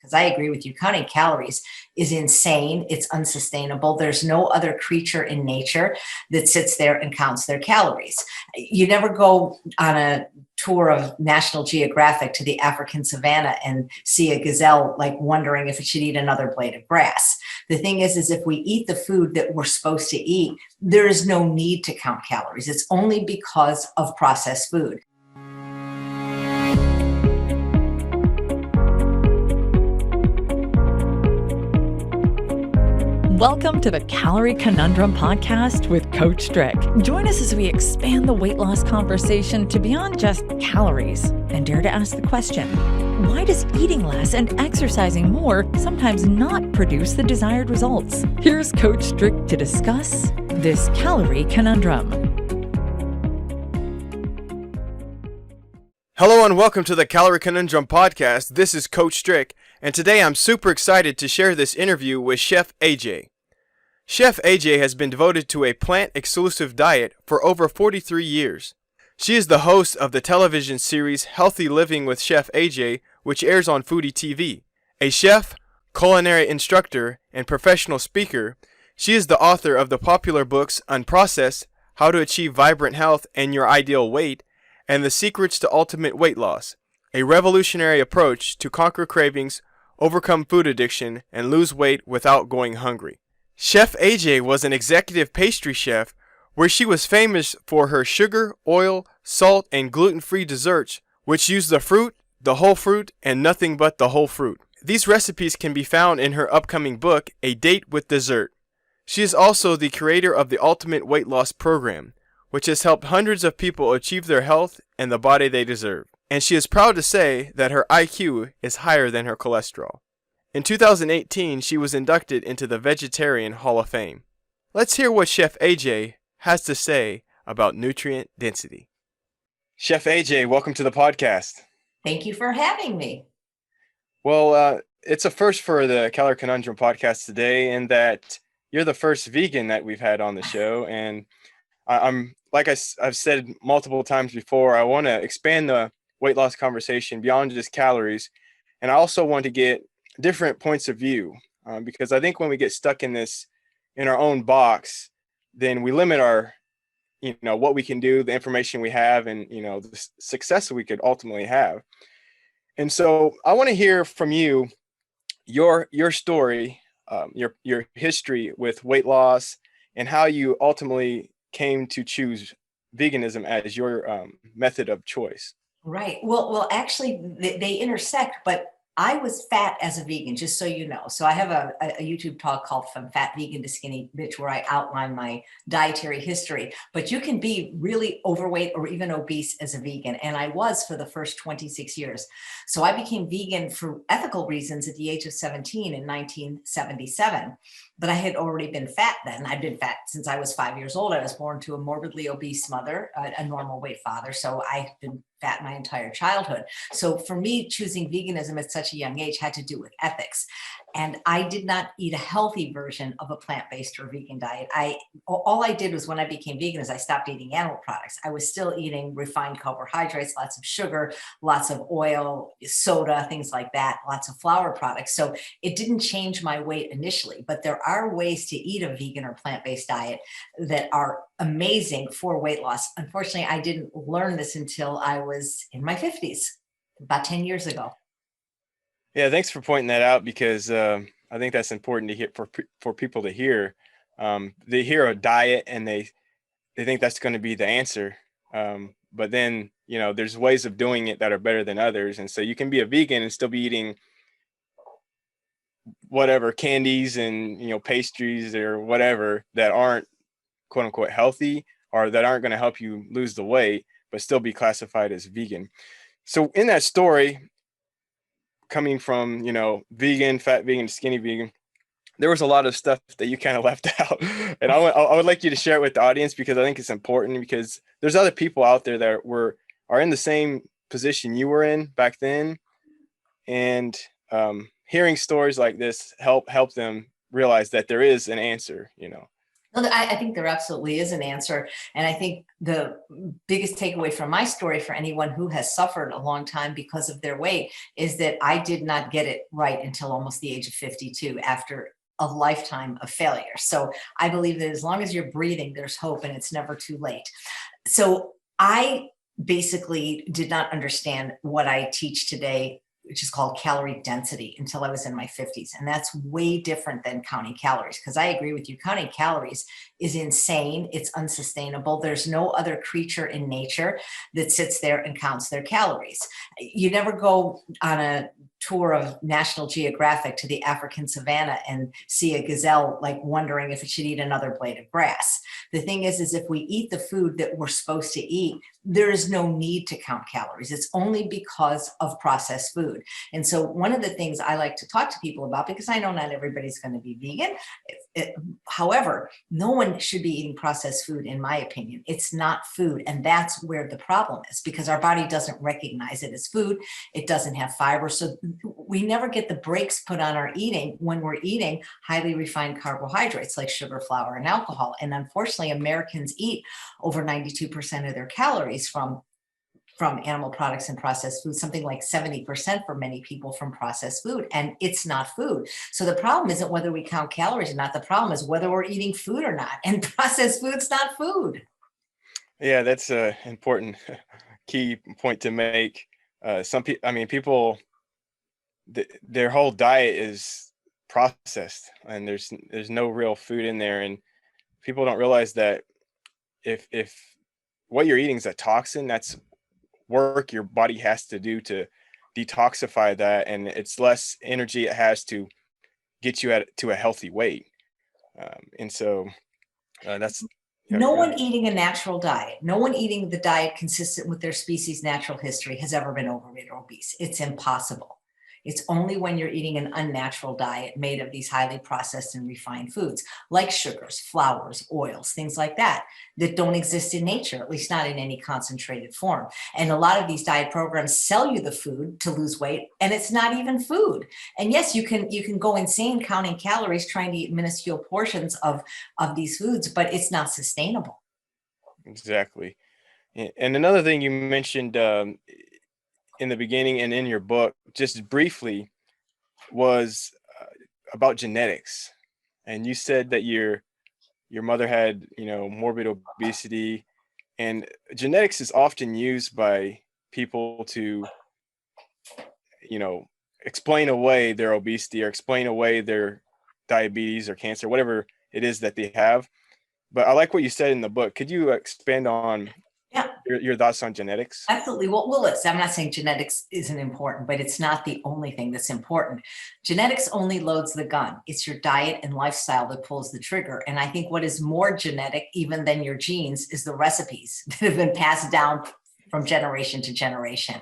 because I agree with you, counting calories is insane. It's unsustainable. There's no other creature in nature that sits there and counts their calories. You never go on a tour of National Geographic to the African savannah and see a gazelle like wondering if it should eat another blade of grass. The thing is if we eat the food that we're supposed to eat, there is no need to count calories. It's only because of processed food. Welcome to the Calorie Conundrum podcast with Coach Strick. Join us as we expand the weight loss conversation to beyond just calories and dare to ask the question, why does eating less and exercising more sometimes not produce the desired results? Here's Coach Strick to discuss this Calorie Conundrum. Hello and welcome to the Calorie Conundrum podcast. This is Coach Strick, and today I'm super excited to share this interview with Chef AJ. Chef AJ has been devoted to a plant-exclusive diet for over 43 years. She is the host of the television series Healthy Living with Chef AJ, which airs on Foodie TV. A chef, culinary instructor, and professional speaker, she is the author of the popular books Unprocessed, How to Achieve Vibrant Health and Your Ideal Weight, and The Secrets to Ultimate Weight Loss, a revolutionary approach to conquer cravings, overcome food addiction, and lose weight without going hungry. Chef AJ was an executive pastry chef where she was famous for her sugar, oil, salt, and gluten-free desserts, which use the fruit, the whole fruit, and nothing but the whole fruit. These recipes can be found in her upcoming book, A Date with Dessert. She is also the creator of the Ultimate Weight Loss Program, which has helped hundreds of people achieve their health and the body they deserve. And she is proud to say that her IQ is higher than her cholesterol. In 2018, she was inducted into the Vegetarian Hall of Fame. Let's hear what Chef AJ has to say about nutrient density. Chef AJ, welcome to the podcast. Thank you for having me. Well, it's a first for the Calorie Conundrum podcast today in that you're the first vegan that we've had on the show. And I'm like I've said multiple times before, I want to expand the weight loss conversation beyond just calories. And I also want to get different points of view because I think when we get stuck in our own box, then we limit our, what we can do, the information we have, and, the success that we could ultimately have. And so I want to hear from you, your story, your history with weight loss and how you ultimately came to choose veganism as your method of choice. Right. Well, actually, they intersect, but I was fat as a vegan, just so you know. So I have a YouTube talk called From Fat Vegan to Skinny Bitch, where I outline my dietary history. But you can be really overweight or even obese as a vegan. And I was for the first 26 years. So I became vegan for ethical reasons at the age of 17 in 1977. But I had already been fat then. I'd been fat since I was 5 years old. I was born to a morbidly obese mother, a normal weight father. So I've been fat my entire childhood. So for me, choosing veganism at such a young age had to do with ethics. And I did not eat a healthy version of a plant-based or vegan diet. All I did was when I became vegan is I stopped eating animal products. I was still eating refined carbohydrates, lots of sugar, lots of oil, soda, things like that, lots of flour products. So it didn't change my weight initially, but there are ways to eat a vegan or plant-based diet that are amazing for weight loss. Unfortunately, I didn't learn this until I was in my 50s, about 10 years ago. Yeah, thanks for pointing that out because I think that's important to hear for people to hear. They hear a diet and they think that's going to be the answer. But then, there's ways of doing it that are better than others. And so you can be a vegan and still be eating whatever candies and, pastries or whatever that aren't quote unquote healthy or that aren't going to help you lose the weight, but still be classified as vegan. So in that story, coming from, vegan, fat vegan, skinny vegan, there was a lot of stuff that you kind of left out. And I would like you to share it with the audience because I think it's important because there's other people out there that are in the same position you were in back then. And hearing stories like this help them realize that there is an answer, No, I think there absolutely is an answer. And I think the biggest takeaway from my story for anyone who has suffered a long time because of their weight is that I did not get it right until almost the age of 52 after a lifetime of failure. So I believe that as long as you're breathing, there's hope and it's never too late. So I basically did not understand what I teach today, which is called calorie density, until I was in my 50s. And that's way different than counting calories, because I agree with you. Counting calories is insane. It's unsustainable. There's no other creature in nature that sits there and counts their calories. You never go on a tour of National Geographic to the African savannah and see a gazelle like wondering if it should eat another blade of grass. The thing is if we eat the food that we're supposed to eat, there is no need to count calories. It's only because of processed food. And so one of the things I like to talk to people about, because I know not everybody's going to be vegan. However, no one should be eating processed food, in my opinion. It's not food. And that's where the problem is, because our body doesn't recognize it as food. It doesn't have fiber. So we never get the brakes put on our eating when we're eating highly refined carbohydrates like sugar, flour, and alcohol. And unfortunately, Americans eat over 92% of their calories from animal products and processed food, something like 70% for many people from processed food, and it's not food. So the problem isn't whether we count calories or not. The problem is whether we're eating food or not, and processed food's not food. Yeah, that's an important key point to make. Some people, I mean, people, their whole diet is processed, and there's no real food in there, and people don't realize that if what you're eating is a toxin, that's work your body has to do to detoxify that, and it's less energy it has to get you to a healthy weight. And so that's No one eating a natural diet, no one eating the diet consistent with their species' natural history has ever been overweight or obese. It's impossible. It's only when you're eating an unnatural diet made of these highly processed and refined foods like sugars, flours, oils, things like that, that don't exist in nature, at least not in any concentrated form. And a lot of these diet programs sell you the food to lose weight, and it's not even food. And yes, you can go insane counting calories trying to eat minuscule portions of these foods, but it's not sustainable. exactly. And another thing you mentioned in the beginning and in your book, just briefly, was about genetics. And you said that your mother had, morbid obesity, and genetics is often used by people to, you know, explain away their obesity or explain away their diabetes or cancer, whatever it is that they have. But I like what you said in the book. Could you expand on Yeah. your thoughts on genetics? Absolutely. Well, listen, I'm not saying genetics isn't important, but it's not the only thing that's important. Genetics only loads the gun. It's your diet and lifestyle that pulls the trigger. And I think what is more genetic, even than your genes, is the recipes that have been passed down from generation to generation.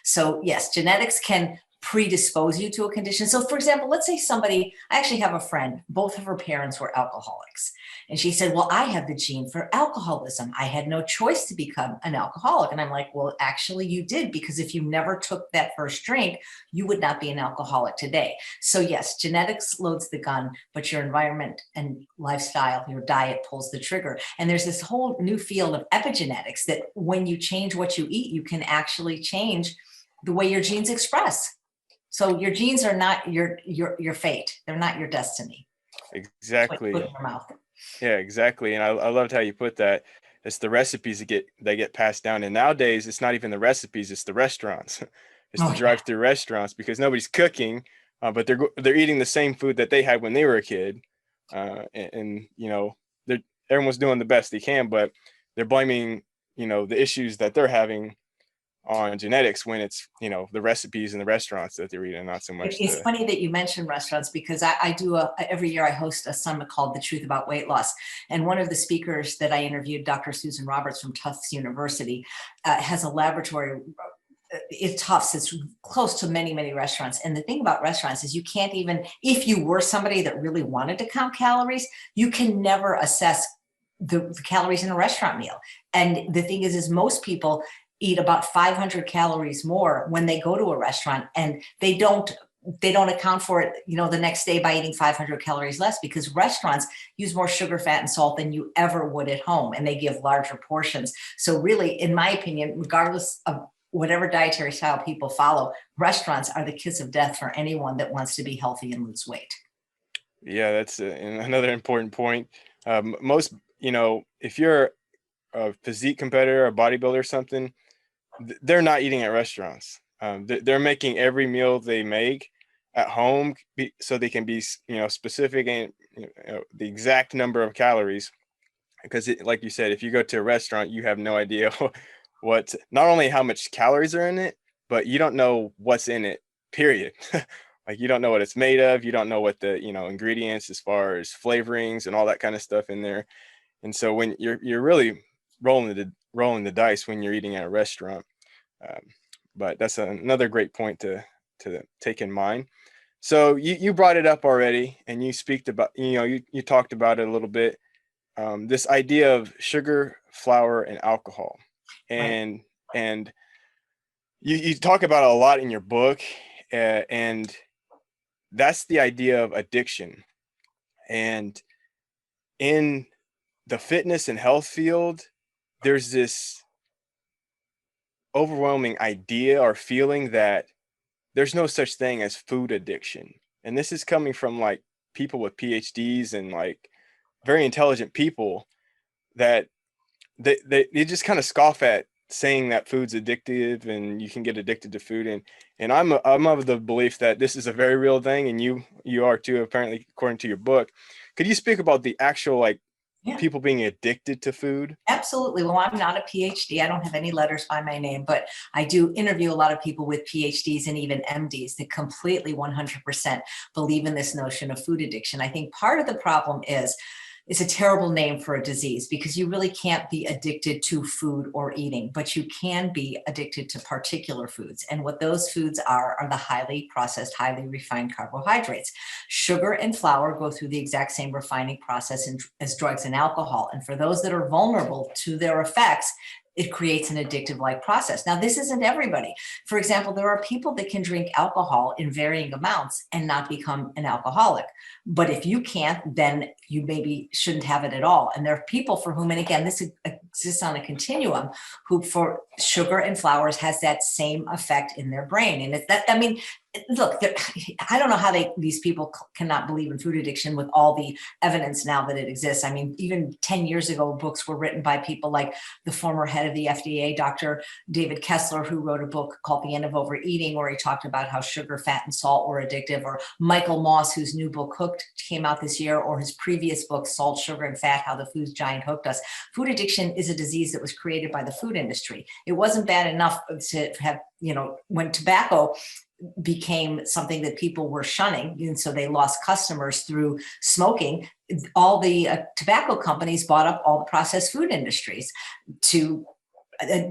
So yes, genetics can predispose you to a condition. So for example, let's say I actually have a friend, both of her parents were alcoholics. And she said, well, I have the gene for alcoholism. I had no choice to become an alcoholic. And I'm like, well, actually you did, because if you never took that first drink, you would not be an alcoholic today. So yes, genetics loads the gun, but your environment and lifestyle, your diet pulls the trigger. And there's this whole new field of epigenetics that when you change what you eat, you can actually change the way your genes express. So your genes are not your fate. They're not your destiny. Exactly. Put in your mouth. Yeah, exactly. And I loved how you put that. It's the recipes that get passed down. And nowadays, it's not even the recipes; it's the restaurants. It's the drive-through restaurants, because nobody's cooking, but they're eating the same food that they had when they were a kid. And everyone's doing the best they can, but they're blaming the issues that they're having on genetics when it's the recipes in the restaurants that they're eating, not so much. It's funny that you mentioned restaurants, because I do every year I host a summit called The Truth About Weight Loss. And one of the speakers that I interviewed, Dr. Susan Roberts from Tufts University, has a laboratory. It's Tufts. It's close to many, many restaurants. And the thing about restaurants is you can't even, if you were somebody that really wanted to count calories, you can never assess the calories in a restaurant meal. And the thing is most people eat about 500 calories more when they go to a restaurant, and they don't they don't account for it, the next day by eating 500 calories less, because restaurants use more sugar, fat, and salt than you ever would at home, and they give larger portions. So really, in my opinion, regardless of whatever dietary style people follow, restaurants are the kiss of death for anyone that wants to be healthy and lose weight. Yeah, that's another important point. Most, if you're a physique competitor, a bodybuilder or something, they're not eating at restaurants. They're making every meal they make at home so they can be, specific and the exact number of calories. Because like you said, if you go to a restaurant, you have no idea not only how much calories are in it, but you don't know what's in it, period. Like, you don't know what it's made of. You don't know what the, ingredients as far as flavorings and all that kind of stuff in there. And so when you're really rolling the dice when you're eating at a restaurant. But that's another great point to take in mind. So you brought it up already, and you you talked about it a little bit. This idea of sugar, flour, and alcohol, and Right. and you talk about it a lot in your book, and that's the idea of addiction. And in the fitness and health field, there's this overwhelming idea or feeling that there's no such thing as food addiction. And this is coming from like people with PhDs and like very intelligent people that they just kind of scoff at saying that food's addictive and you can get addicted to food. And I'm of the belief that this is a very real thing, and you are too, apparently, according to your book. Could you speak about the actual Yeah. people being addicted to food? Absolutely. Well, I'm not a PhD. I don't have any letters by my name, but I do interview a lot of people with PhDs and even MDs that completely 100% believe in this notion of food addiction. I think part of the problem is it's a terrible name for a disease, because you really can't be addicted to food or eating, but you can be addicted to particular foods. And what those foods are the highly processed, highly refined carbohydrates. Sugar and flour go through the exact same refining process as drugs and alcohol. And for those that are vulnerable to their effects, it creates an addictive-like process. Now, this isn't everybody. For example, there are people that can drink alcohol in varying amounts and not become an alcoholic. But if you can't, then you maybe shouldn't have it at all. And there are people for whom, and again, this exists on a continuum, who for sugar and flours has that same effect in their brain. And it's that, I mean, look, I don't know how these people cannot believe in food addiction with all the evidence now that it exists. I mean, even 10 years ago, books were written by people like the former head of the FDA, Dr. David Kessler, who wrote a book called The End of Overeating, where he talked about how sugar, fat, and salt were addictive, or Michael Moss, whose new book Hooked came out this year, or his previous book, Salt, Sugar, and Fat, How the Food Giant Hooked Us. Food addiction is a disease that was created by the food industry. It wasn't bad enough to have, when tobacco became something that people were shunning, and so they lost customers through smoking, all the tobacco companies bought up all the processed food industries to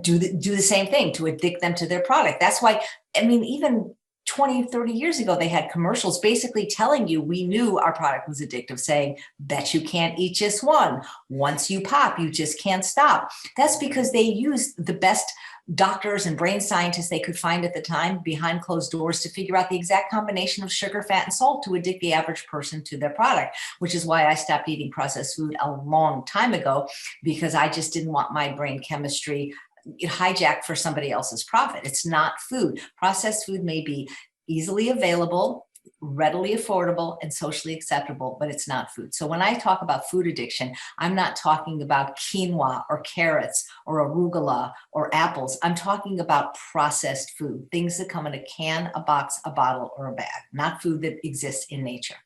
do the same thing, to addict them to their product. That's why, I mean, even 20, 30 years ago, they had commercials basically telling you, we knew our product was addictive, saying, bet you can't eat just one. Once you pop, you just can't stop. That's because they used the best doctors and brain scientists they could find at the time behind closed doors to figure out the exact combination of sugar, fat, and salt to addict the average person to their product, which is why I stopped eating processed food a long time ago, because I just didn't want my brain chemistry hijacked for somebody else's profit. It's not food. Processed food may be easily available, readily affordable, and socially acceptable, but it's not food. So when I talk about food addiction, I'm not talking about quinoa or carrots or arugula or apples. I'm talking about processed food, things that come in a can, a box, a bottle, or a bag, not food that exists in nature.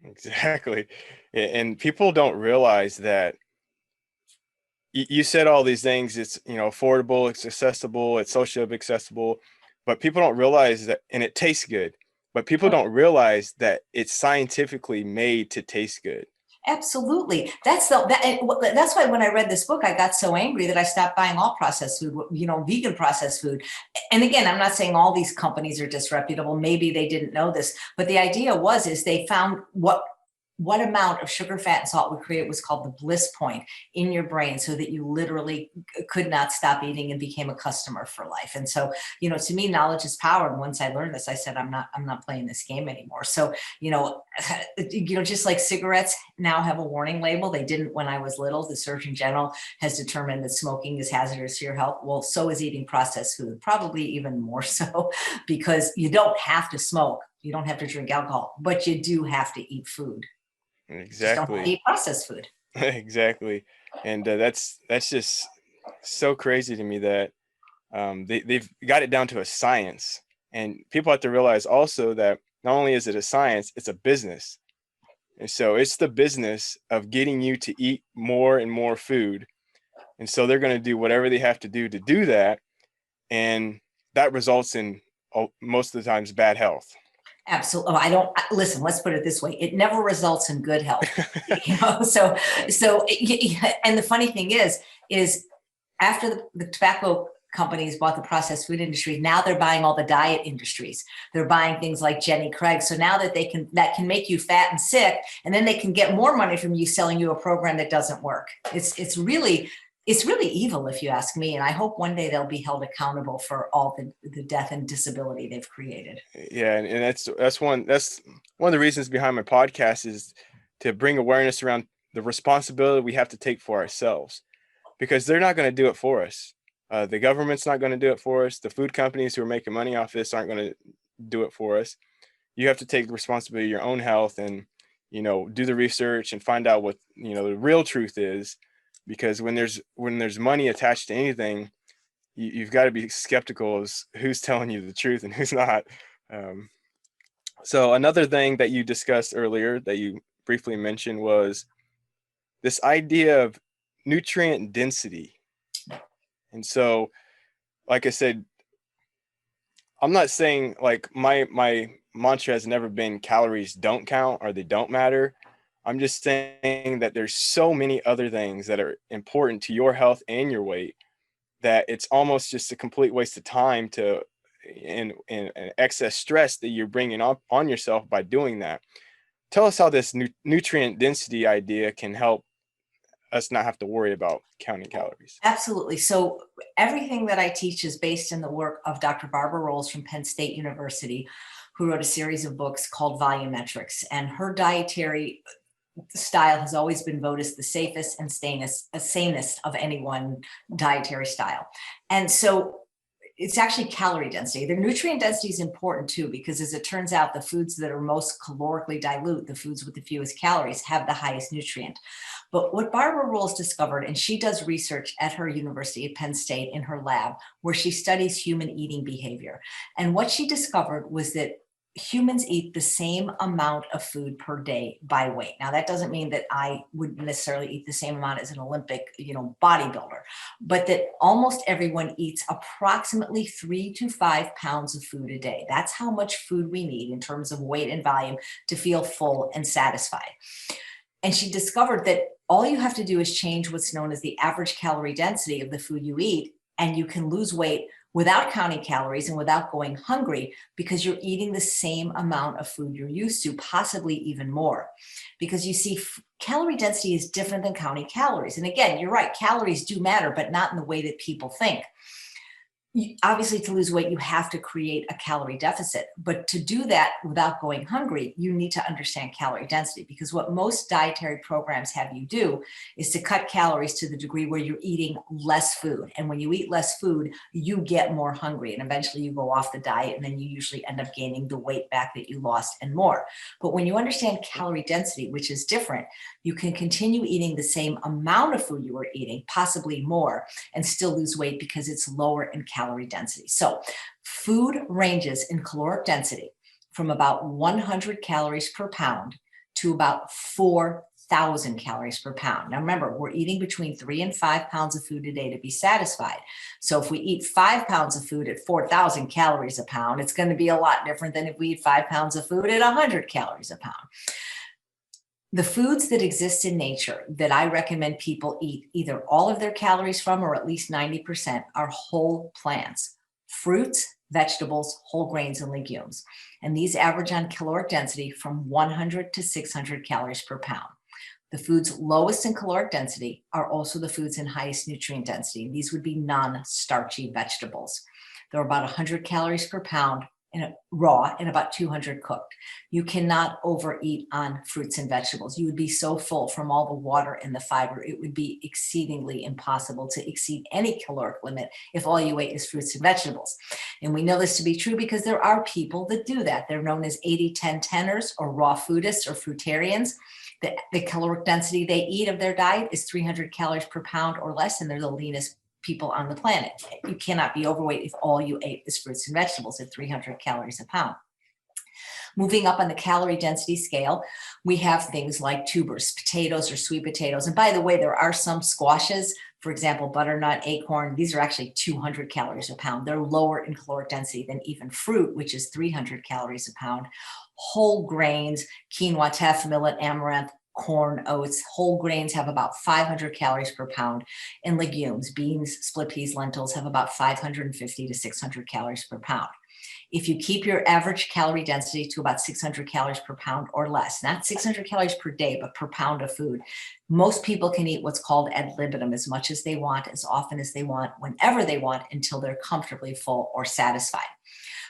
Exactly. And people don't realize that you said all these things. It's, affordable, it's accessible, it's socially accessible, but people don't realize that, and it tastes good, but people don't realize that it's scientifically made to taste good. Absolutely. That's why when I read this book, I got so angry that I stopped buying all processed food, vegan processed food. And again, I'm not saying all these companies are disreputable. Maybe they didn't know this, but the idea is they found what what amount of sugar, fat, and salt we created was called the bliss point in your brain, so that you literally could not stop eating and became a customer for life. And so, to me, knowledge is power. And once I learned this, I said, I'm not playing this game anymore. So, just like cigarettes now have a warning label, they didn't when I was little. The Surgeon General has determined that smoking is hazardous to your health. Well, so is eating processed food, probably even more so, because you don't have to smoke. You don't have to drink alcohol, but you do have to eat food. Just don't Exactly. eat processed food. Exactly. And that's just so crazy to me that they've got it down to a science. And people have to realize also that not only is it a science, it's a business. And so it's the business of getting you to eat more and more food. And so they're going to do whatever they have to do that. And that results in most of the times bad health. Absolutely. Listen, let's put it this way. It never results in good health. And the funny thing is after the tobacco companies bought the processed food industry, now they're buying all the diet industries. They're buying things like Jenny Craig. So now that that can make you fat and sick, and then they can get more money from you selling you a program that doesn't work. It's really evil, if you ask me. And I hope one day they'll be held accountable for all the death and disability they've created. Yeah. And that's one of the reasons behind my podcast, is to bring awareness around the responsibility we have to take for ourselves, because they're not going to do it for us. The government's not going to do it for us. The food companies who are making money off this aren't going to do it for us. You have to take the responsibility of your own health and, do the research and find out what, the real truth is. Because when there's money attached to anything, you've got to be skeptical as who's telling you the truth and who's not. So another thing that you discussed earlier that you briefly mentioned was this idea of nutrient density. And so, like I said, I'm not saying, like, my mantra has never been calories don't count or they don't matter. I'm just saying that there's so many other things that are important to your health and your weight that it's almost just a complete waste of time and excess stress that you're bringing on yourself by doing that. Tell us how this nutrient density idea can help us not have to worry about counting calories. Absolutely. So everything that I teach is based in the work of Dr. Barbara Rolls from Penn State University, who wrote a series of books called Volumetrics. And her dietary style has always been voted as the safest and sanest of any one dietary style. And so it's actually calorie density. The nutrient density is important too, because as it turns out, the foods that are most calorically dilute, the foods with the fewest calories, have the highest nutrient. But what Barbara Rolls discovered, and she does research at her university at Penn State in her lab, where she studies human eating behavior. And what she discovered was that humans eat the same amount of food per day by weight. Now, that doesn't mean that I wouldn't necessarily eat the same amount as an Olympic, bodybuilder, but that almost everyone eats approximately 3 to 5 pounds of food a day. That's how much food we need in terms of weight and volume to feel full and satisfied. And she discovered that all you have to do is change what's known as the average calorie density of the food you eat, and you can lose weight without counting calories and without going hungry, because you're eating the same amount of food you're used to, possibly even more. Because you see, calorie density is different than counting calories. And again, you're right, calories do matter, but not in the way that people think. Obviously, to lose weight, you have to create a calorie deficit. But to do that without going hungry, you need to understand calorie density, because what most dietary programs have you do is to cut calories to the degree where you're eating less food. And when you eat less food, you get more hungry, and eventually you go off the diet, and then you usually end up gaining the weight back that you lost and more. But when you understand calorie density, which is different, you can continue eating the same amount of food you were eating, possibly more, and still lose weight because it's lower in calorie density. So food ranges in caloric density from about 100 calories per pound to about 4,000 calories per pound. Now remember, we're eating between 3 and 5 pounds of food a day to be satisfied. So if we eat 5 pounds of food at 4,000 calories a pound, it's going to be a lot different than if we eat 5 pounds of food at 100 calories a pound. The foods that exist in nature that I recommend people eat either all of their calories from or at least 90% are whole plants. fruits, vegetables, whole grains, and legumes. And these average on caloric density from 100 to 600 calories per pound. The foods lowest in caloric density are also the foods in highest nutrient density. These would be non-starchy vegetables. They're about 100 calories per pound raw and about 200 cooked. You cannot overeat on fruits and vegetables. You would be so full from all the water and the fiber, it would be exceedingly impossible to exceed any caloric limit if all you ate is fruits and vegetables. And we know this to be true because there are people that do that. They're known as 80-10-10ers or raw foodists or fruitarians. The caloric density they eat of their diet is 300 calories per pound or less, and they're the leanest people on the planet. You cannot be overweight if all you ate is fruits and vegetables at 300 calories a pound. Moving up on the calorie density scale, we have things like tubers, potatoes or sweet potatoes. And by the way, there are some squashes, for example, butternut, acorn. These are actually 200 calories a pound. They're lower in caloric density than even fruit, which is 300 calories a pound. Whole grains, quinoa, teff, millet, amaranth, corn, oats, whole grains have about 500 calories per pound, and legumes, beans, split peas, lentils have about 550 to 600 calories per pound. If you keep your average calorie density to about 600 calories per pound or less, not 600 calories per day, but per pound of food, most people can eat what's called ad libitum, as much as they want, as often as they want, whenever they want, until they're comfortably full or satisfied.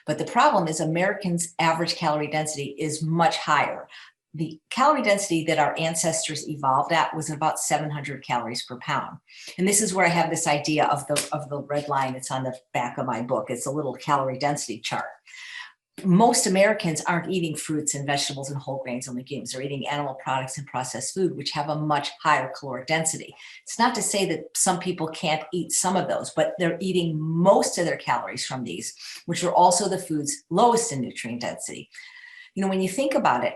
But the problem is Americans' average calorie density is much higher. The calorie density that our ancestors evolved at was about 700 calories per pound. And this is where I have this idea of the red line. It's on the back of my book. It's a little calorie density chart. Most Americans aren't eating fruits and vegetables and whole grains and legumes. They're eating animal products and processed food, which have a much higher caloric density. It's not to say that some people can't eat some of those, but they're eating most of their calories from these, which are also the foods lowest in nutrient density. You know, when you think about it,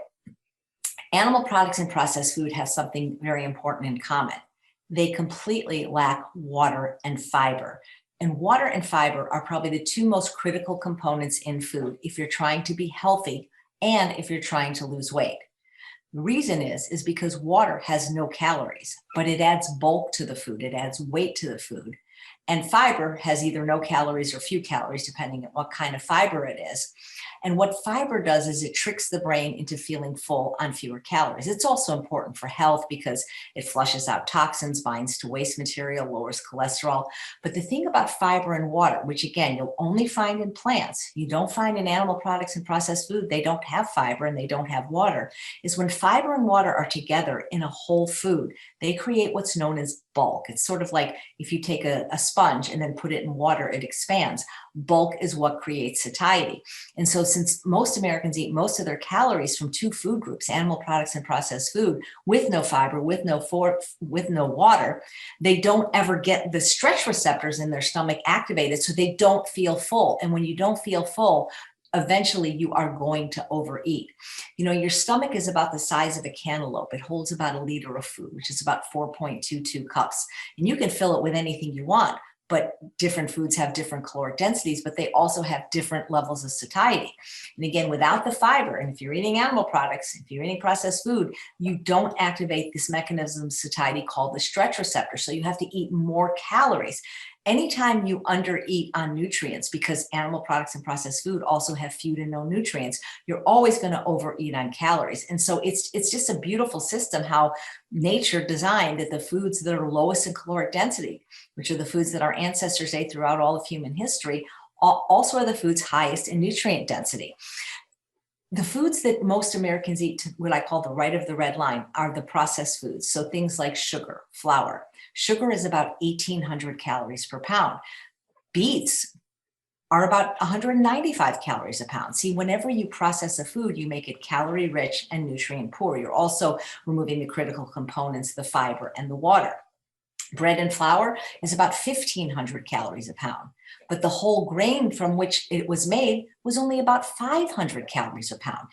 animal products and processed food have something very important in common. They completely lack water and fiber. And water and fiber are probably the two most critical components in food if you're trying to be healthy and if you're trying to lose weight. The reason is because water has no calories, but it adds bulk to the food. It adds weight to the food. And fiber has either no calories or few calories, depending on what kind of fiber it is. And what fiber does is it tricks the brain into feeling full on fewer calories. It's also important for health because it flushes out toxins, binds to waste material, lowers cholesterol. But the thing about fiber and water, which again, you'll only find in plants, you don't find in animal products and processed food, they don't have fiber and they don't have water, is when fiber and water are together in a whole food, they create what's known as bulk. It's sort of like if you take a sponge and then put it in water, it expands. Bulk is what creates satiety. And so since most Americans eat most of their calories from two food groups, animal products and processed food, with no fiber, with no water, they don't ever get the stretch receptors in their stomach activated, so they don't feel full. And when you don't feel full, eventually you are going to overeat. You know, your stomach is about the size of a cantaloupe. It holds about a liter of food, which is about 4.22 cups. And you can fill it with anything you want, but different foods have different caloric densities, but they also have different levels of satiety. And again, without the fiber, and if you're eating animal products, if you're eating processed food, you don't activate this mechanism of satiety called the stretch receptor. So you have to eat more calories. Anytime you undereat on nutrients, because animal products and processed food also have few to no nutrients, you're always going to overeat on calories. And so it's just a beautiful system how nature designed that the foods that are lowest in caloric density, which are the foods that our ancestors ate throughout all of human history, also are the foods highest in nutrient density. The foods that most Americans eat, to what I call the right of the red line, are the processed foods. So things like sugar, flour. Sugar is about 1,800 calories per pound. Beets are about 195 calories a pound. See, whenever you process a food, you make it calorie rich and nutrient poor. You're also removing the critical components, the fiber and the water. Bread and flour is about 1,500 calories a pound, but the whole grain from which it was made was only about 500 calories a pound.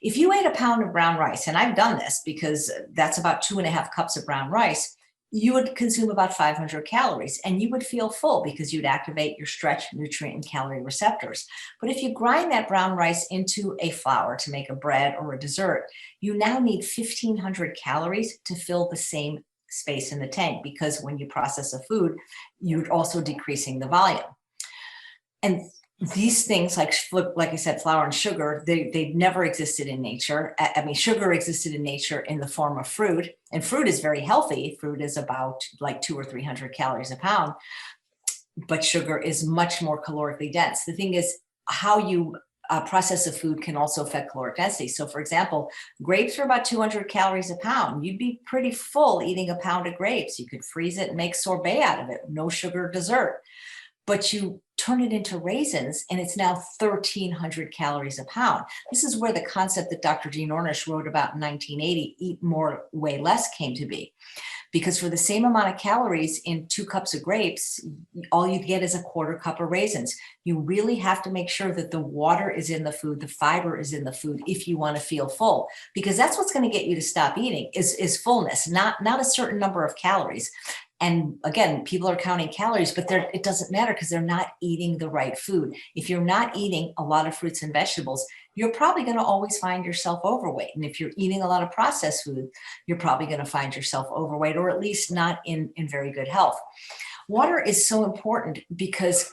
If you ate a pound of brown rice, and I've done this because that's about 2.5 cups of brown rice, you would consume about 500 calories and you would feel full because you'd activate your stretch, nutrient, and calorie receptors. But if you grind that brown rice into a flour to make a bread or a dessert, you now need 1,500 calories to fill the same space in the tank, because when you process a food, you're also decreasing the volume. And these things like I said, flour and sugar, they never existed in nature. I mean, sugar existed in nature in the form of fruit, and fruit is very healthy. Fruit is about like 200 or 300 calories a pound, but sugar is much more calorically dense. The thing is, how you process of food can also affect caloric density. So for example, grapes are about 200 calories a pound. You'd be pretty full eating a pound of grapes. You could freeze it and make sorbet out of it, no sugar dessert. But you turn it into raisins and it's now 1,300 calories a pound. This is where the concept that Dr. Gene Ornish wrote about in 1980, eat more, weigh less, came to be. Because for the same amount of calories in 2 cups of grapes, all you get is a 1/4 cup of raisins. You really have to make sure that the water is in the food, the fiber is in the food if you want to feel full, because that's what's going to get you to stop eating is fullness, not a certain number of calories. And again, people are counting calories, but it doesn't matter because they're not eating the right food. If you're not eating a lot of fruits and vegetables, you're probably going to always find yourself overweight. And if you're eating a lot of processed food, you're probably going to find yourself overweight, or at least not in very good health. Water is so important because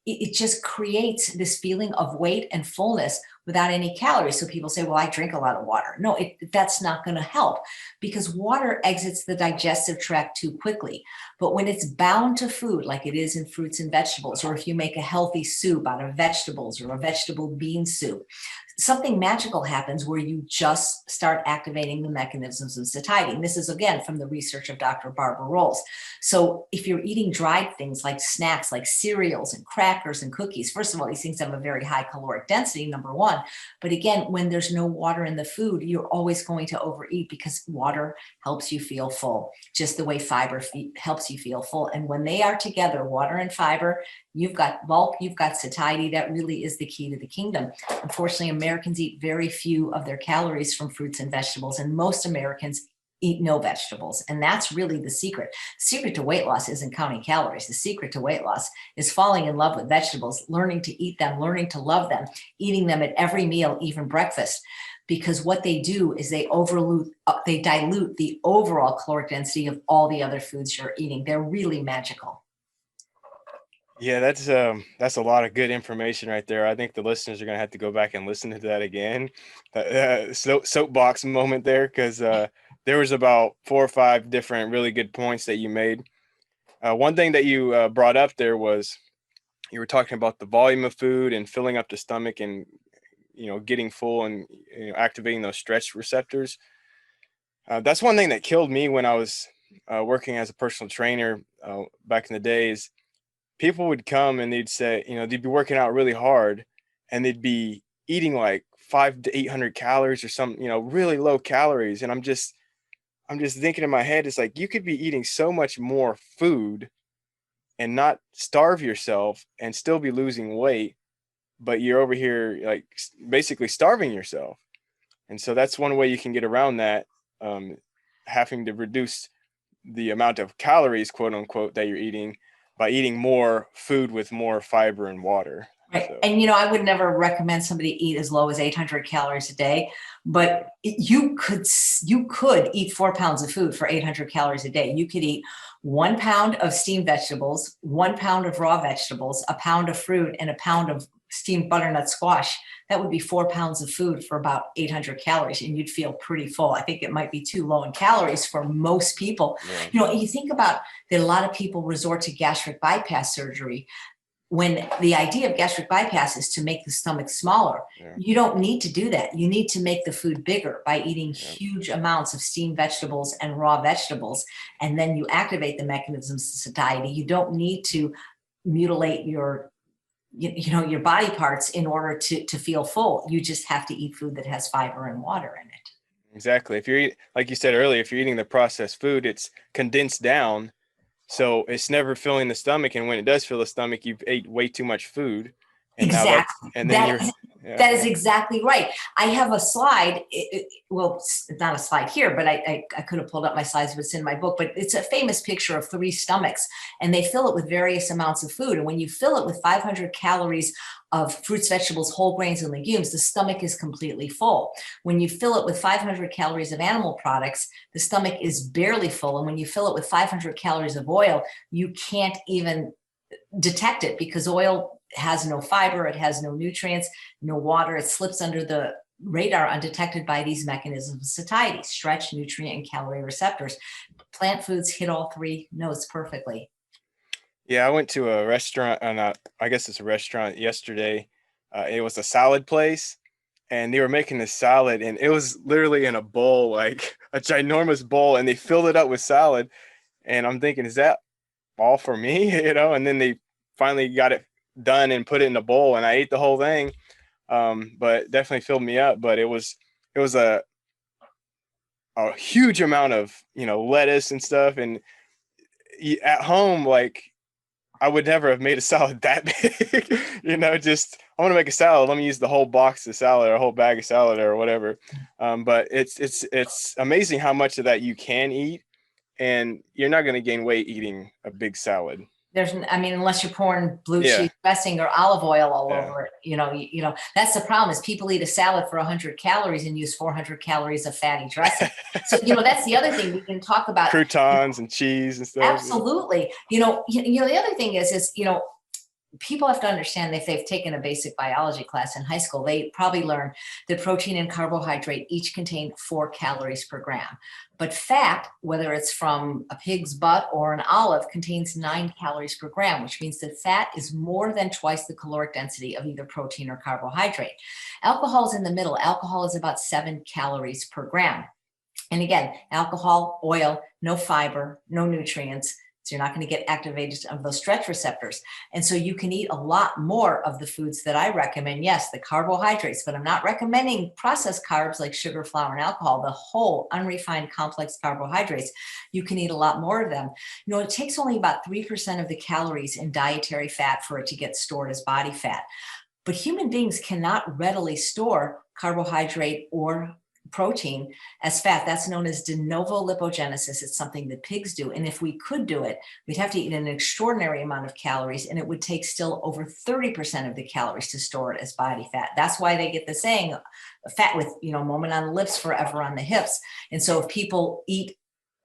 it just creates this feeling of weight and fullness without any calories. So people say, well, I drink a lot of water. No, that's not going to help, because water exits the digestive tract too quickly. But when it's bound to food, like it is in fruits and vegetables, or if you make a healthy soup out of vegetables or a vegetable bean soup, something magical happens where you just start activating the mechanisms of satiety. And this is, again, from the research of Dr. Barbara Rolls. So if you're eating dried things like snacks, like cereals and crackers and cookies, first of all, these things have a very high caloric density, number one. But again, when there's no water in the food, you're always going to overeat, because water helps you feel full, just the way fiber helps you feel full. And when they are together, water and fiber, you've got bulk, you've got satiety. That really is the key to the kingdom. Unfortunately, Americans eat very few of their calories from fruits and vegetables, and most Americans eat no vegetables. And that's really the secret. The secret to weight loss isn't counting calories. The secret to weight loss is falling in love with vegetables, learning to eat them, learning to love them, eating them at every meal, even breakfast. Because what they do is they dilute the overall caloric density of all the other foods you're eating. They're really magical. Yeah, that's a lot of good information right there. I think the listeners are going to have to go back and listen to that again. Soapbox moment there, because there was about 4 or 5 different really good points that you made. One thing that you brought up there was you were talking about the volume of food and filling up the stomach and, getting full and, activating those stretch receptors. That's one thing that killed me when I was working as a personal trainer back in the days. People would come and they'd say, they'd be working out really hard and they'd be eating like 500 to 800 calories or some, really low calories. And I'm just thinking in my head, it's like, you could be eating so much more food and not starve yourself and still be losing weight, but you're over here like basically starving yourself. And so that's one way you can get around that, having to reduce the amount of calories, quote unquote, that you're eating by eating more food with more fiber and water. Right. So. And, I would never recommend somebody eat as low as 800 calories a day, but you could eat 4 pounds of food for 800 calories a day. You could eat 1 pound of steamed vegetables, 1 pound of raw vegetables, a pound of fruit, and a pound of steamed butternut squash. That would be 4 pounds of food for about 800 calories, and you'd feel pretty full. I think it might be too low in calories for most people. Yeah. You think about that a lot of people resort to gastric bypass surgery, when the idea of gastric bypass is to make the stomach smaller. Yeah. You don't need to do that. You need to make the food bigger by eating huge amounts of steamed vegetables and raw vegetables. And then you activate the mechanisms of satiety. You don't need to mutilate your body parts in order to feel full. You just have to eat food that has fiber and water in it. Exactly. If you're like you said earlier, if you're eating the processed food, it's condensed down. So it's never filling the stomach. And when it does fill the stomach, you've ate way too much food. And exactly. That is Yeah. exactly right. I have a slide. Well, it's not a slide here, but I could have pulled up my slides, but it's in my book. But it's a famous picture of 3 stomachs, and they fill it with various amounts of food. And when you fill it with 500 calories of fruits, vegetables, whole grains, and legumes, the stomach is completely full. When you fill it with 500 calories of animal products, the stomach is barely full. And when you fill it with 500 calories of oil, you can't even detect it because oil has no fiber, it has no nutrients, no water. It slips under the radar undetected by these mechanisms of satiety, stretch, nutrient, and calorie receptors. Plant foods hit all three notes perfectly. Yeah, I went to a restaurant, I guess it's a restaurant yesterday. It was a salad place, and they were making this salad, and it was literally in a bowl, like a ginormous bowl, and they filled it up with salad. And I'm thinking, is that all for me? And then they finally got it done and put it in a bowl, and I ate the whole thing. But definitely filled me up. But it was a huge amount of lettuce and stuff, and at home, like, I would never have made a salad that big. Just I want to make a salad. Let me use the whole box of salad or a whole bag of salad or whatever. But it's amazing how much of that you can eat, and you're not going to gain weight eating a big salad. Unless you're pouring blue Yeah. cheese dressing or olive oil all Yeah. over it, that's the problem is people eat a salad for 100 calories and use 400 calories of fatty dressing. So, that's the other thing we can talk about. Croutons and cheese and stuff. Absolutely. The other thing is, people have to understand that if they've taken a basic biology class in high school, they probably learn that protein and carbohydrate each contain 4 calories per gram. But fat, whether it's from a pig's butt or an olive, contains 9 calories per gram, which means that fat is more than twice the caloric density of either protein or carbohydrate. Alcohol is in the middle. Alcohol is about 7 calories per gram. And again, alcohol, oil, no fiber, no nutrients. So you're not going to get activated of those stretch receptors. And so you can eat a lot more of the foods that I recommend. Yes, the carbohydrates, but I'm not recommending processed carbs like sugar, flour, and alcohol. The whole unrefined complex carbohydrates, you can eat a lot more of them. It takes only about 3% of the calories in dietary fat for it to get stored as body fat. But human beings cannot readily store carbohydrate or protein as fat. That's known as de novo lipogenesis. It's something that pigs do. And if we could do it, we'd have to eat an extraordinary amount of calories, and it would take still over 30% of the calories to store it as body fat. That's why they get the saying, fat with, moment on the lips, forever on the hips. And so if people eat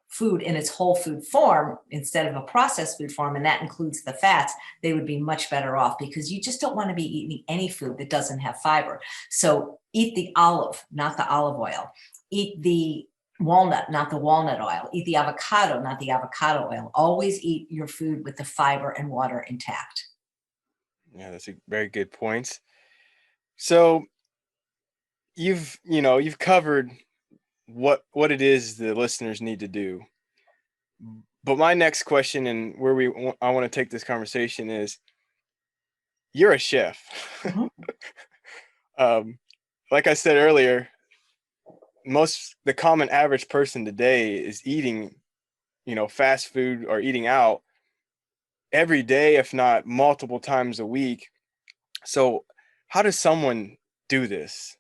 food in its whole food form instead of a processed food form, and that includes the fats, they would be much better off, because you just don't want to be eating any food that doesn't have fiber. So eat the olive, not the olive oil. Eat the walnut, not the walnut oil. Eat the avocado, not the avocado oil. Always eat your food with the fiber and water intact. Yeah, that's a very good point. So you've covered what it is the listeners need to do. But my next question, and where I want to take this conversation, is you're a chef. Mm-hmm. Like I said earlier, the common average person today is eating, fast food or eating out every day, if not multiple times a week. So how does someone do this?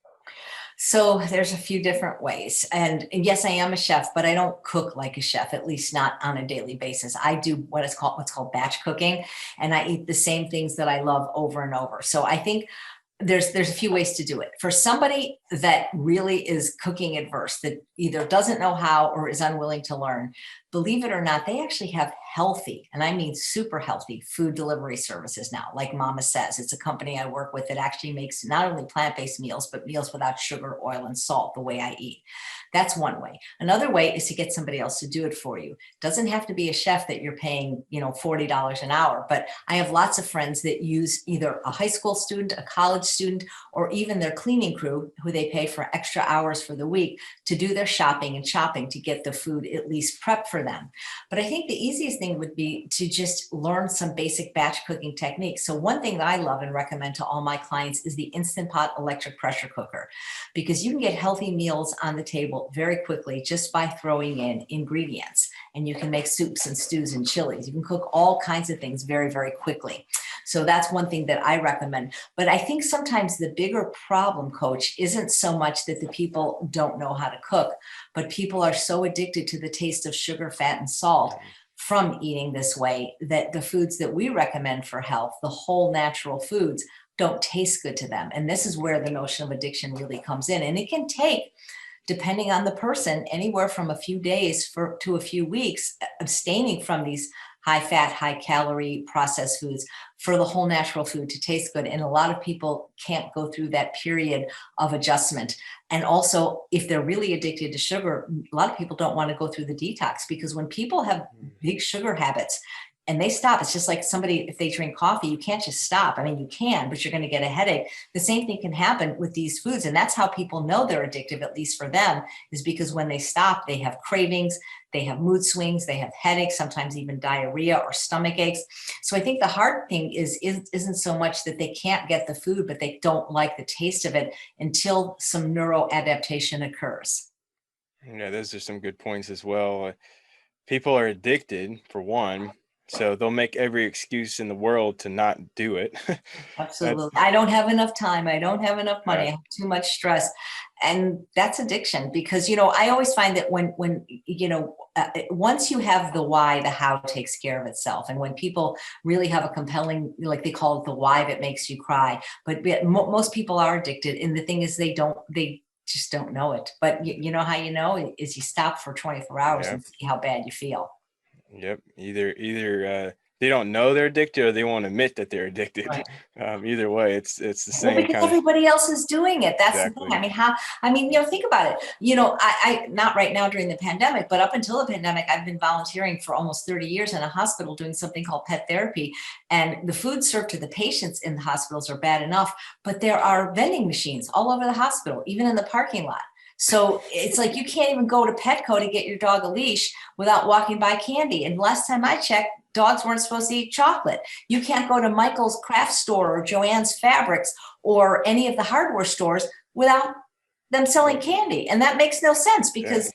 So there's a few different ways. And yes, I am a chef, but I don't cook like a chef, at least not on a daily basis. I do what's called batch cooking, and I eat the same things that I love over and over. So I think there's a few ways to do it. For somebody that really is cooking adverse, that either doesn't know how or is unwilling to learn, believe it or not, they actually have healthy, and I mean super healthy, food delivery services now. Like Mama Says, it's a company I work with that actually makes not only plant-based meals, but meals without sugar, oil, and salt, the way I eat. That's one way. Another way is to get somebody else to do it for you. Doesn't have to be a chef that you're paying, $40 an hour, but I have lots of friends that use either a high school student, a college student, or even their cleaning crew, who they pay for extra hours for the week to do their shopping and chopping to get the food at least prepped for them. But I think the easiest thing would be to just learn some basic batch cooking techniques. So one thing that I love and recommend to all my clients is the Instant Pot electric pressure cooker, because you can get healthy meals on the table very quickly just by throwing in ingredients. And you can make soups and stews and chilies. You can cook all kinds of things very, very quickly. So that's one thing that I recommend. But I think sometimes the bigger problem, Coach, isn't so much that the people don't know how to cook, but people are so addicted to the taste of sugar, fat, and salt from eating this way that the foods that we recommend for health, the whole natural foods, don't taste good to them. And this is where the notion of addiction really comes in. And it can take, depending on the person, anywhere from a few days to a few weeks abstaining from these high fat, high calorie processed foods for the whole natural food to taste good. And a lot of people can't go through that period of adjustment. And also, if they're really addicted to sugar, a lot of people don't want to go through the detox, because when people have big sugar habits and they stop, it's just like somebody, if they drink coffee, you can't just stop. I mean, you can, but you're going to get a headache. The same thing can happen with these foods. And that's how people know they're addictive, at least for them, is because when they stop, they have cravings, they have mood swings, they have headaches, sometimes even diarrhea or stomach aches. So I think the hard thing isn't so much that they can't get the food, but they don't like the taste of it until some neuroadaptation occurs. Yeah, those are some good points as well. People are addicted, for one, so they'll make every excuse in the world to not do it. That's Absolutely. I don't have enough time. I don't have enough money. yeah, I have too much stress. And that's addiction, because, you know, I always find that once you have the why, the how takes care of itself. And when people really have a compelling, like they call it the why that makes you cry, but most people are addicted. And the thing is, they just don't know it. But you know how you know is you stop for 24 hours yeah, and see how bad you feel. yep. Either they don't know they're addicted, or they won't admit that they're addicted. Right. Either way, it's the Well, same because kind of everybody else is doing it. That's the thing. exactly. Think about it. I not right now during the pandemic, but up until the pandemic, I've been volunteering for almost 30 years in a hospital doing something called pet therapy. And the food served to the patients in the hospitals are bad enough, but there are vending machines all over the hospital, even in the parking lot. So it's like you can't even go to Petco to get your dog a leash without walking by candy. And last time I checked, dogs weren't supposed to eat chocolate. You can't go to Michael's craft store or Joann's Fabrics or any of the hardware stores without them selling candy. And that makes no sense, Yeah. because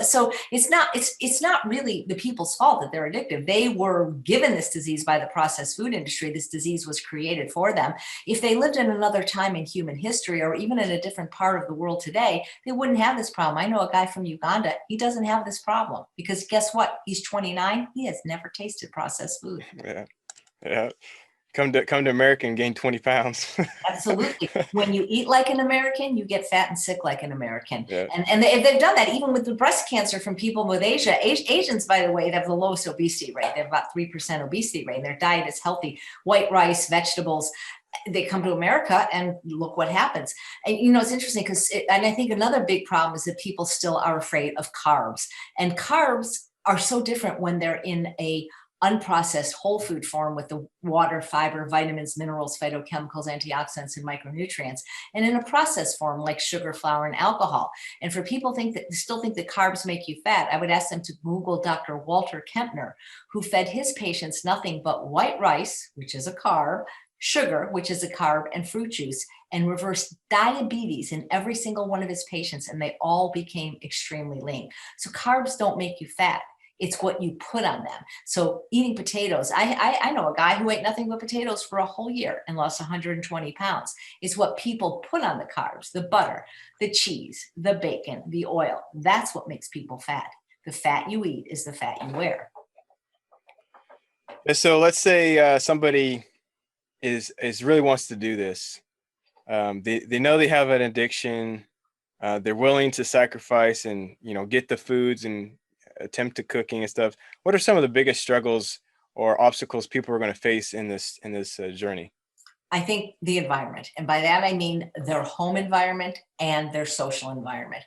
so it's not really the people's fault that they're addictive. They were given this disease by the processed food industry. This disease was created for them. If they lived in another time in human history, or even in a different part of the world today, they wouldn't have this problem. I know a guy from Uganda, he doesn't have this problem, because guess what? He's 29. He has never tasted processed food. Yeah. Yeah. Come to America and gain 20 pounds. Absolutely. When you eat like an American, you get fat and sick like an American. Yeah. And they've done that even with the breast cancer from people with Asia. Asians, by the way, they have the lowest obesity rate. They have about 3% obesity rate, and their diet is healthy. White rice, vegetables. They come to America and look what happens. And, it's interesting and I think another big problem is that people still are afraid of carbs. And carbs are so different when they're in a unprocessed whole food form with the water, fiber, vitamins, minerals, phytochemicals, antioxidants, and micronutrients, and in a processed form like sugar, flour, and alcohol. And for people still think that carbs make you fat, I would ask them to Google Dr. Walter Kempner, who fed his patients nothing but white rice, which is a carb, sugar, which is a carb, and fruit juice, and reversed diabetes in every single one of his patients, and they all became extremely lean. So carbs don't make you fat. It's what you put on them. So eating potatoes, I know a guy who ate nothing but potatoes for a whole year and lost 120 pounds. It's what people put on the carbs, the butter, the cheese, the bacon, the oil. That's what makes people fat. The fat you eat is the fat you wear. So let's say somebody is really wants to do this. They know they have an addiction. They're willing to sacrifice and get the foods and attempt to cooking and stuff. What are some of the biggest struggles or obstacles people are going to face in this journey? I think the environment, and by that I mean their home environment and their social environment.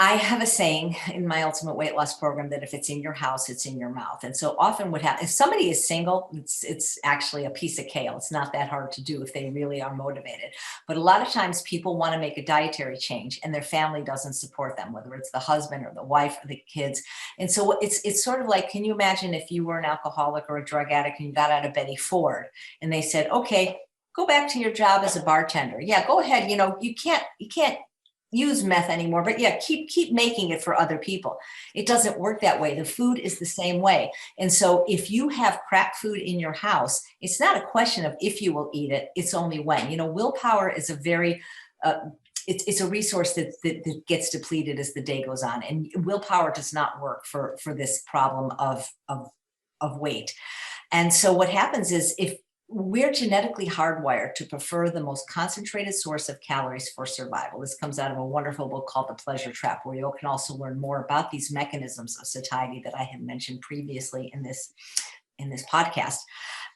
I have a saying in my ultimate weight loss program that if it's in your house, it's in your mouth. And so often what happens, if somebody is single, it's actually a piece of kale. It's not that hard to do if they really are motivated. But a lot of times people want to make a dietary change and their family doesn't support them, whether it's the husband or the wife or the kids. And so it's sort of like, can you imagine if you were an alcoholic or a drug addict and you got out of Betty Ford and they said, okay, go back to your job as a bartender. Yeah, go ahead. You can't use meth anymore, but yeah, keep making it for other people. It doesn't work that way. The food is the same way. And so if you have crap food in your house, it's not a question of if you will eat it, it's only when. Willpower is a very it's a resource that gets depleted as the day goes on, and willpower does not work for this problem of weight. And so what happens is, if we're genetically hardwired to prefer the most concentrated source of calories for survival. This comes out of a wonderful book called The Pleasure Trap, where you can also learn more about these mechanisms of satiety that I had mentioned previously in this podcast.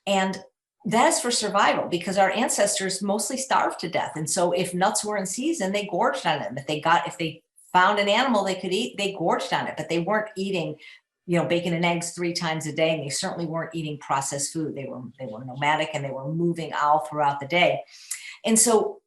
And that is for survival, because our ancestors mostly starved to death. And so if nuts were in season, they gorged on them. If they found an animal they could eat, they gorged on it, but they weren't eating, bacon and eggs 3 times a day. And they certainly weren't eating processed food. They were nomadic, and they were moving all throughout the day. And so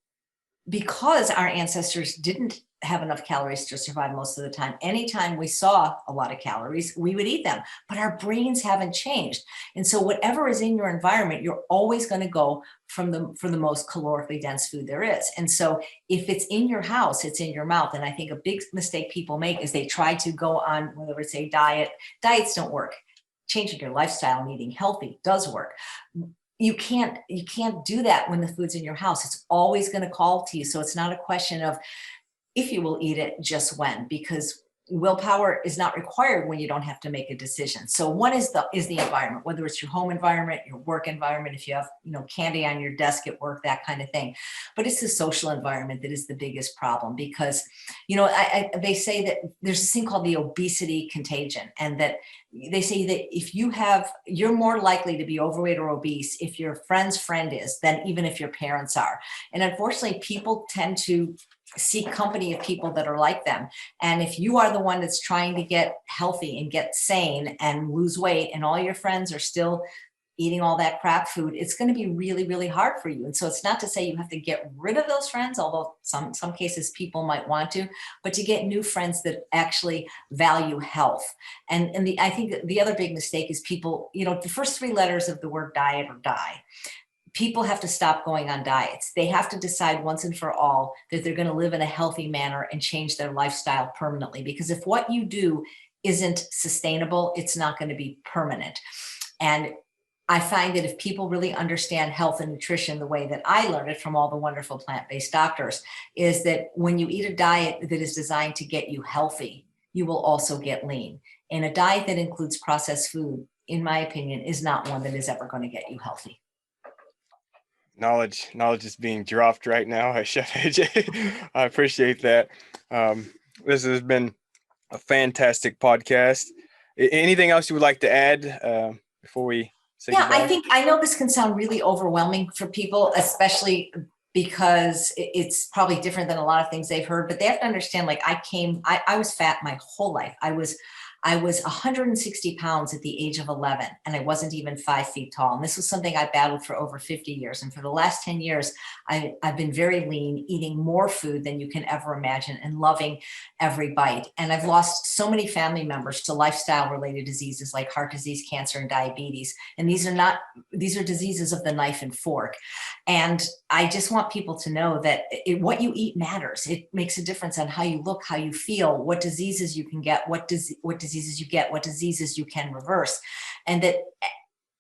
because our ancestors didn't have enough calories to survive most of the time, anytime we saw a lot of calories, we would eat them. But our brains haven't changed. And so whatever is in your environment, you're always going to go for the most calorically dense food there is. And so if it's in your house, it's in your mouth. And I think a big mistake people make is they try to go on, whether it's a diet. Diets don't work. Changing your lifestyle and eating healthy does work. You can't do that when the food's in your house. It's always going to call to you. So it's not a question of if you will eat it, just when, because willpower is not required when you don't have to make a decision. So one is the environment, whether it's your home environment, your work environment, if you have, candy on your desk at work, that kind of thing. But it's the social environment that is the biggest problem, because, they say that there's this thing called the obesity contagion, and that they say that if you're more likely to be overweight or obese if your friend's friend is than even if your parents are. And unfortunately, people tend to seek company of people that are like them. And if you are the one that's trying to get healthy and get sane and lose weight, and all your friends are still eating all that crap food, it's going to be really, really hard for you. And so it's not to say you have to get rid of those friends, although some cases people might want to, but to get new friends that actually value health. And I think the other big mistake is people, the first 3 letters of the word diet or die. People have to stop going on diets. They have to decide once and for all that they're going to live in a healthy manner and change their lifestyle permanently. Because if what you do isn't sustainable, it's not going to be permanent. And I find that if people really understand health and nutrition the way that I learned it from all the wonderful plant-based doctors, is that when you eat a diet that is designed to get you healthy, you will also get lean. And a diet that includes processed food, in my opinion, is not one that is ever going to get you healthy. Knowledge is being dropped right now, Chef AJ. I appreciate that. This has been a fantastic podcast. Anything else you would like to add before we say goodbye? I know this can sound really overwhelming for people, especially because it's probably different than a lot of things they've heard, but they have to understand, I was fat my whole life. I was 160 pounds at the age of 11, and I wasn't even 5 feet tall. And this was something I battled for over 50 years. And for the last 10 years, I've been very lean, eating more food than you can ever imagine, and loving every bite. And I've lost so many family members to lifestyle-related diseases like heart disease, cancer, and diabetes. And these are diseases of the knife and fork. And I just want people to know that what you eat matters. It makes a difference on how you look, how you feel, what diseases you can get, what diseases you get, what diseases you can reverse. And that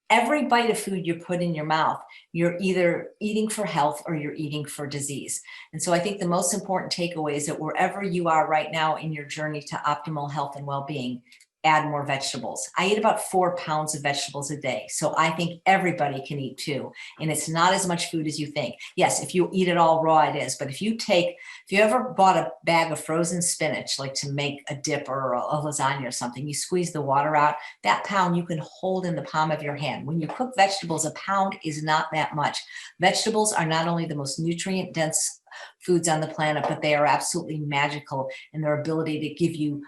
every bite of food you put in your mouth, you're either eating for health or you're eating for disease. And so I think the most important takeaway is that wherever you are right now in your journey to optimal health and well-being, add more vegetables. I eat about 4 pounds of vegetables a day. So I think everybody can eat 2. And it's not as much food as you think. Yes, if you eat it all raw, it is. But if you ever bought a bag of frozen spinach, like to make a dip or a lasagna or something, you squeeze the water out, that pound you can hold in the palm of your hand. When you cook vegetables, a pound is not that much. Vegetables are not only the most nutrient dense foods on the planet, but they are absolutely magical in their ability to give you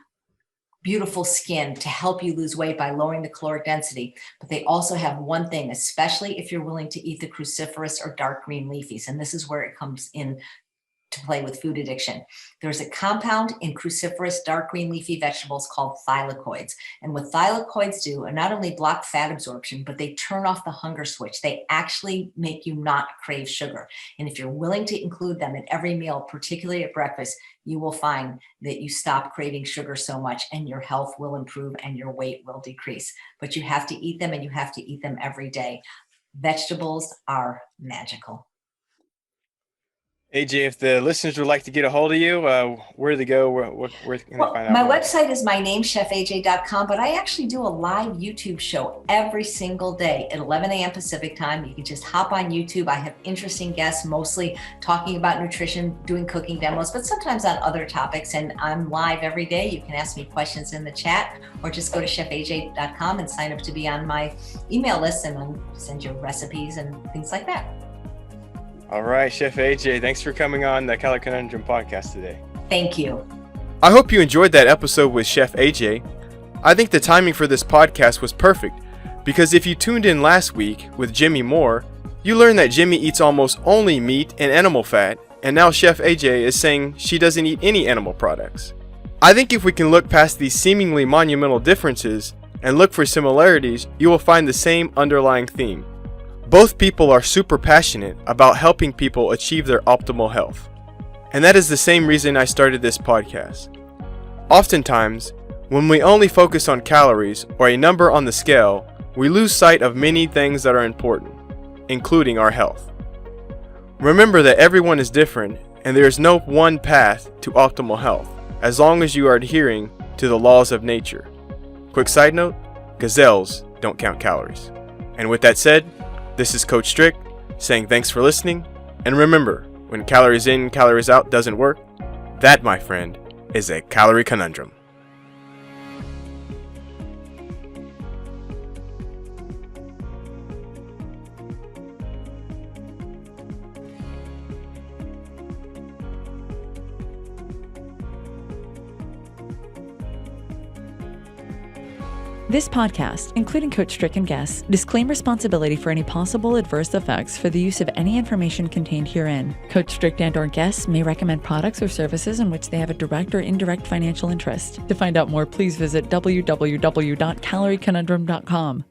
beautiful skin, to help you lose weight by lowering the caloric density. But they also have one thing, especially if you're willing to eat the cruciferous or dark green leafies. And this is where it comes in to play with food addiction. There's a compound in cruciferous dark green leafy vegetables called thylakoids. And what thylakoids do are not only block fat absorption, but they turn off the hunger switch. They actually make you not crave sugar. And if you're willing to include them in every meal, particularly at breakfast, you will find that you stop craving sugar so much, and your health will improve and your weight will decrease. But you have to eat them, and you have to eat them every day. Vegetables are magical. AJ, if the listeners would like to get a hold of you, where do they go? Where can they find out My more? website is my name, chefaj.com, but I actually do a live YouTube show every single day at 11 a.m. Pacific time. You can just hop on YouTube. I have interesting guests, mostly talking about nutrition, doing cooking demos, but sometimes on other topics. And I'm live every day. You can ask me questions in the chat or just go to chefaj.com and sign up to be on my email list, and I'll send you recipes and things like that. All right, Chef AJ, thanks for coming on the Calorie Conundrum podcast today. Thank you. I hope you enjoyed that episode with Chef AJ. I think the timing for this podcast was perfect because if you tuned in last week with Jimmy Moore, you learned that Jimmy eats almost only meat and animal fat, and now Chef AJ is saying she doesn't eat any animal products. I think if we can look past these seemingly monumental differences and look for similarities, you will find the same underlying theme. Both people are super passionate about helping people achieve their optimal health. And that is the same reason I started this podcast. Oftentimes, when we only focus on calories or a number on the scale, we lose sight of many things that are important, including our health. Remember that everyone is different and there is no one path to optimal health, as long as you are adhering to the laws of nature. Quick side note, gazelles don't count calories. And with that said, this is Coach Strick saying thanks for listening, and remember, when calories in, calories out doesn't work, that, my friend, is a calorie conundrum. This podcast, including Coach Strick and guests, disclaim responsibility for any possible adverse effects for the use of any information contained herein. Coach Strick and/or guests may recommend products or services in which they have a direct or indirect financial interest. To find out more, please visit www.calorieconundrum.com.